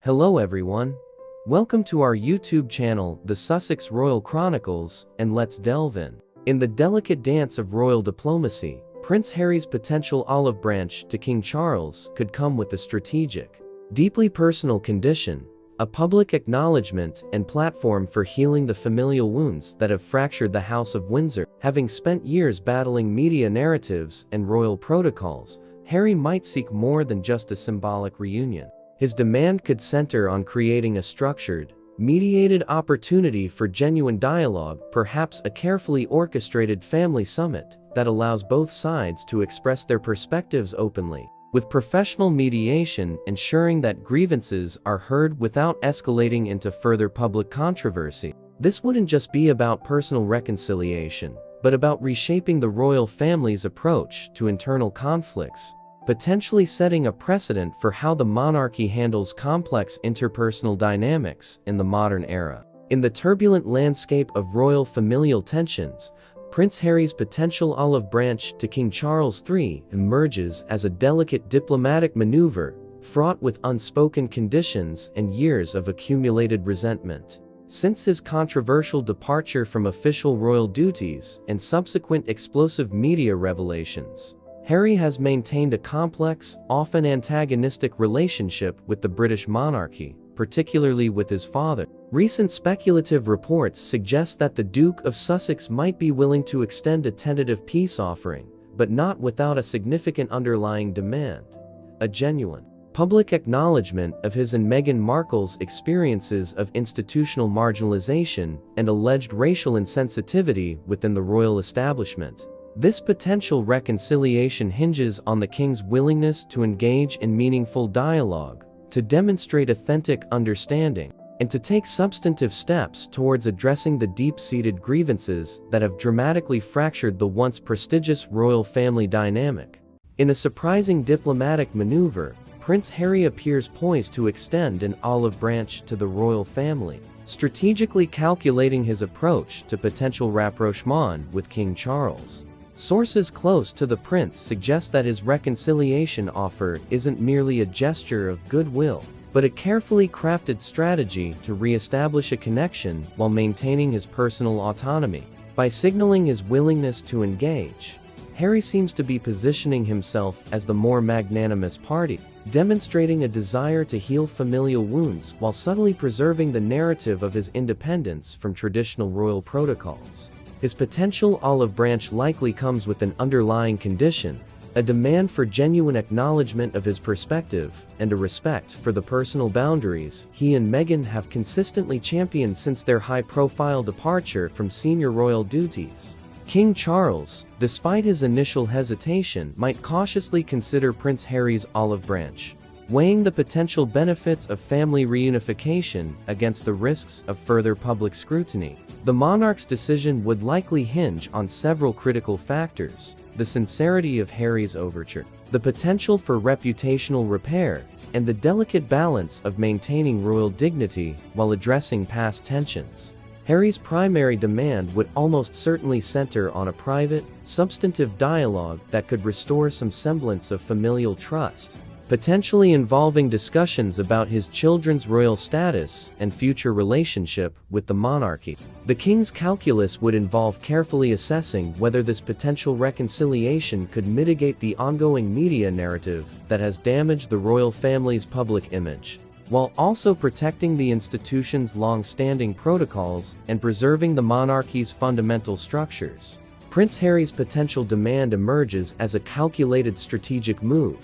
Hello everyone. Welcome to our YouTube channel, the Sussex Royal Chronicles, and let's delve in. In the delicate dance of royal diplomacy, Prince Harry's potential olive branch to King Charles could come with a strategic, deeply personal condition, a public acknowledgement and platform for healing the familial wounds that have fractured the House of Windsor. Having spent years battling media narratives and royal protocols, Harry might seek more than just a symbolic reunion. His demand could center on creating a structured, mediated opportunity for genuine dialogue, perhaps a carefully orchestrated family summit that allows both sides to express their perspectives openly, with professional mediation ensuring that grievances are heard without escalating into further public controversy. This wouldn't just be about personal reconciliation, but about reshaping the royal family's approach to internal conflicts, potentially setting a precedent for how the monarchy handles complex interpersonal dynamics in the modern era. In the turbulent landscape of royal familial tensions, Prince Harry's potential olive branch to King Charles III emerges as a delicate diplomatic maneuver, fraught with unspoken conditions and years of accumulated resentment. Since his controversial departure from official royal duties and subsequent explosive media revelations, Harry has maintained a complex, often antagonistic relationship with the British monarchy, particularly with his father. Recent speculative reports suggest that the Duke of Sussex might be willing to extend a tentative peace offering, but not without a significant underlying demand: a genuine, public acknowledgement of his and Meghan Markle's experiences of institutional marginalization and alleged racial insensitivity within the royal establishment. This potential reconciliation hinges on the king's willingness to engage in meaningful dialogue, to demonstrate authentic understanding, and to take substantive steps towards addressing the deep-seated grievances that have dramatically fractured the once prestigious royal family dynamic. In a surprising diplomatic maneuver, Prince Harry appears poised to extend an olive branch to the royal family, strategically calculating his approach to potential rapprochement with King Charles. Sources close to the prince suggest that his reconciliation offer isn't merely a gesture of goodwill, but a carefully crafted strategy to re-establish a connection while maintaining his personal autonomy. By signaling his willingness to engage, Harry seems to be positioning himself as the more magnanimous party, demonstrating a desire to heal familial wounds while subtly preserving the narrative of his independence from traditional royal protocols. His potential olive branch likely comes with an underlying condition: a demand for genuine acknowledgement of his perspective, and a respect for the personal boundaries he and Meghan have consistently championed since their high-profile departure from senior royal duties. King Charles, despite his initial hesitation, might cautiously consider Prince Harry's olive branch, weighing the potential benefits of family reunification against the risks of further public scrutiny. The monarch's decision would likely hinge on several critical factors: the sincerity of Harry's overture, the potential for reputational repair, and the delicate balance of maintaining royal dignity while addressing past tensions. Harry's primary demand would almost certainly center on a private, substantive dialogue that could restore some semblance of familial trust, potentially involving discussions about his children's royal status and future relationship with the monarchy. The king's calculus would involve carefully assessing whether this potential reconciliation could mitigate the ongoing media narrative that has damaged the royal family's public image, while also protecting the institution's long-standing protocols and preserving the monarchy's fundamental structures. Prince Harry's potential demand emerges as a calculated strategic move,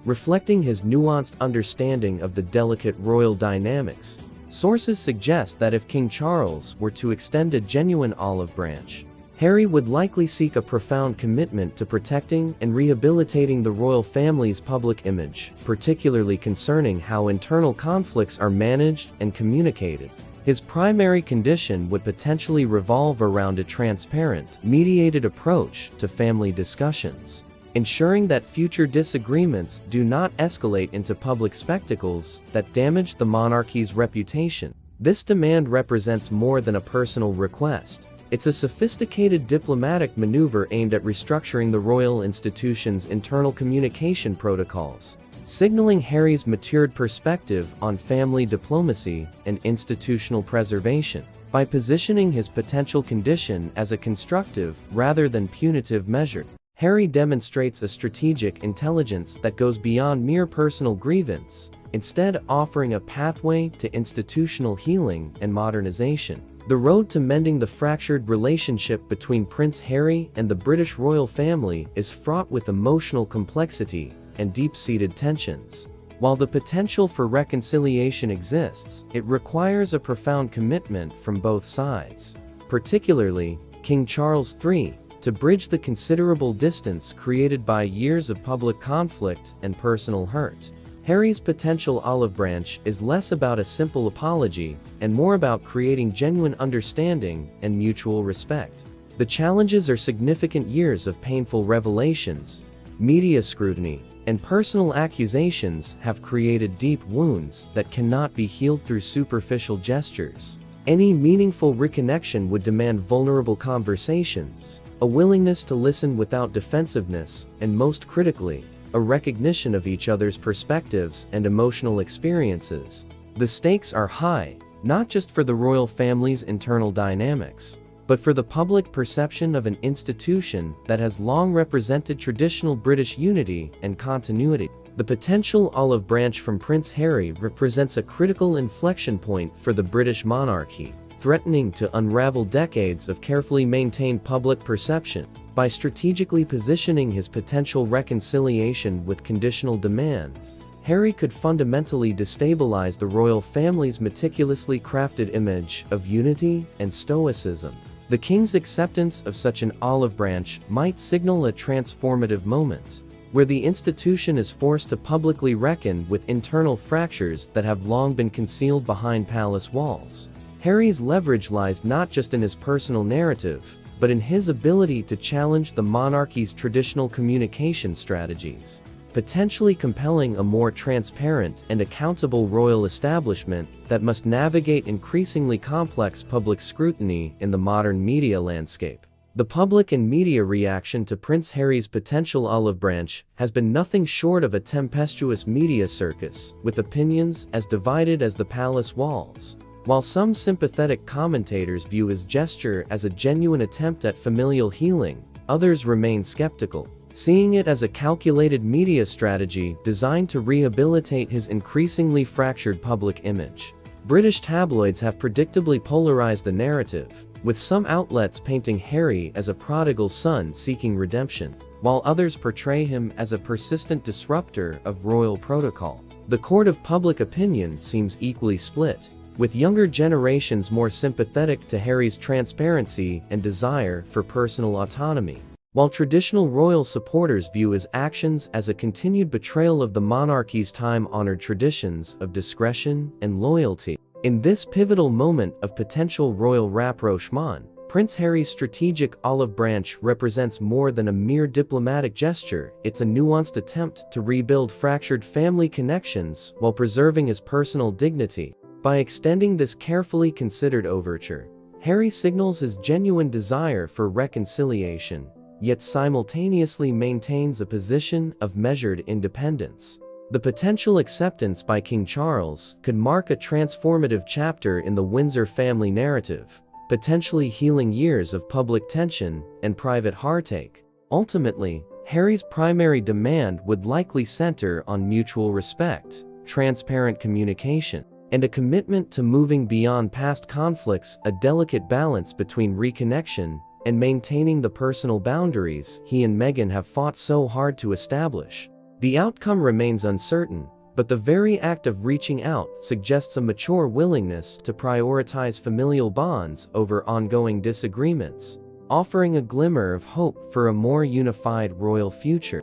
reflecting his nuanced understanding of the delicate royal dynamics. Sources suggest that if King Charles were to extend a genuine olive branch, Harry would likely seek a profound commitment to protecting and rehabilitating the royal family's public image, particularly concerning how internal conflicts are managed and communicated. His primary condition would potentially revolve around a transparent, mediated approach to family discussions, ensuring that future disagreements do not escalate into public spectacles that damage the monarchy's reputation. This demand represents more than a personal request. It's a sophisticated diplomatic maneuver aimed at restructuring the royal institution's internal communication protocols, signaling Harry's matured perspective on family diplomacy and institutional preservation. By positioning his potential condition as a constructive rather than punitive measure, Harry demonstrates a strategic intelligence that goes beyond mere personal grievance, instead offering a pathway to institutional healing and modernization. The road to mending the fractured relationship between Prince Harry and the British royal family is fraught with emotional complexity and deep-seated tensions. While the potential for reconciliation exists, it requires a profound commitment from both sides, particularly King Charles III, to bridge the considerable distance created by years of public conflict and personal hurt. Harry's potential olive branch is less about a simple apology and more about creating genuine understanding and mutual respect. The challenges are significant years of painful revelations, media scrutiny, and personal accusations have created deep wounds that cannot be healed through superficial gestures. Any meaningful reconnection would demand vulnerable conversations, a willingness to listen without defensiveness, and most critically, a recognition of each other's perspectives and emotional experiences. The stakes are high, not just for the royal family's internal dynamics, but for the public perception of an institution that has long represented traditional British unity and continuity. The potential olive branch from Prince Harry represents a critical inflection point for the British monarchy, threatening to unravel decades of carefully maintained public perception. By strategically positioning his potential reconciliation with conditional demands, Harry could fundamentally destabilize the royal family's meticulously crafted image of unity and stoicism. The king's acceptance of such an olive branch might signal a transformative moment, where the institution is forced to publicly reckon with internal fractures that have long been concealed behind palace walls. Harry's leverage lies not just in his personal narrative, but in his ability to challenge the monarchy's traditional communication strategies, potentially compelling a more transparent and accountable royal establishment that must navigate increasingly complex public scrutiny in the modern media landscape. The public and media reaction to Prince Harry's potential olive branch has been nothing short of a tempestuous media circus, with opinions as divided as the palace walls. While some sympathetic commentators view his gesture as a genuine attempt at familial healing, others remain skeptical, seeing it as a calculated media strategy designed to rehabilitate his increasingly fractured public image. British tabloids have predictably polarized the narrative, with some outlets painting Harry as a prodigal son seeking redemption, while others portray him as a persistent disruptor of royal protocol. The court of public opinion seems equally split, with younger generations more sympathetic to Harry's transparency and desire for personal autonomy, while traditional royal supporters view his actions as a continued betrayal of the monarchy's time-honored traditions of discretion and loyalty. In this pivotal moment of potential royal rapprochement, Prince Harry's strategic olive branch represents more than a mere diplomatic gesture. It's a nuanced attempt to rebuild fractured family connections while preserving his personal dignity. By extending this carefully considered overture, Harry signals his genuine desire for reconciliation, yet simultaneously maintains a position of measured independence. The potential acceptance by King Charles could mark a transformative chapter in the Windsor family narrative, potentially healing years of public tension and private heartache. Ultimately, Harry's primary demand would likely center on mutual respect, transparent communication, and a commitment to moving beyond past conflicts, a delicate balance between reconnection and maintaining the personal boundaries he and Meghan have fought so hard to establish. The outcome remains uncertain, but the very act of reaching out suggests a mature willingness to prioritize familial bonds over ongoing disagreements, offering a glimmer of hope for a more unified royal future.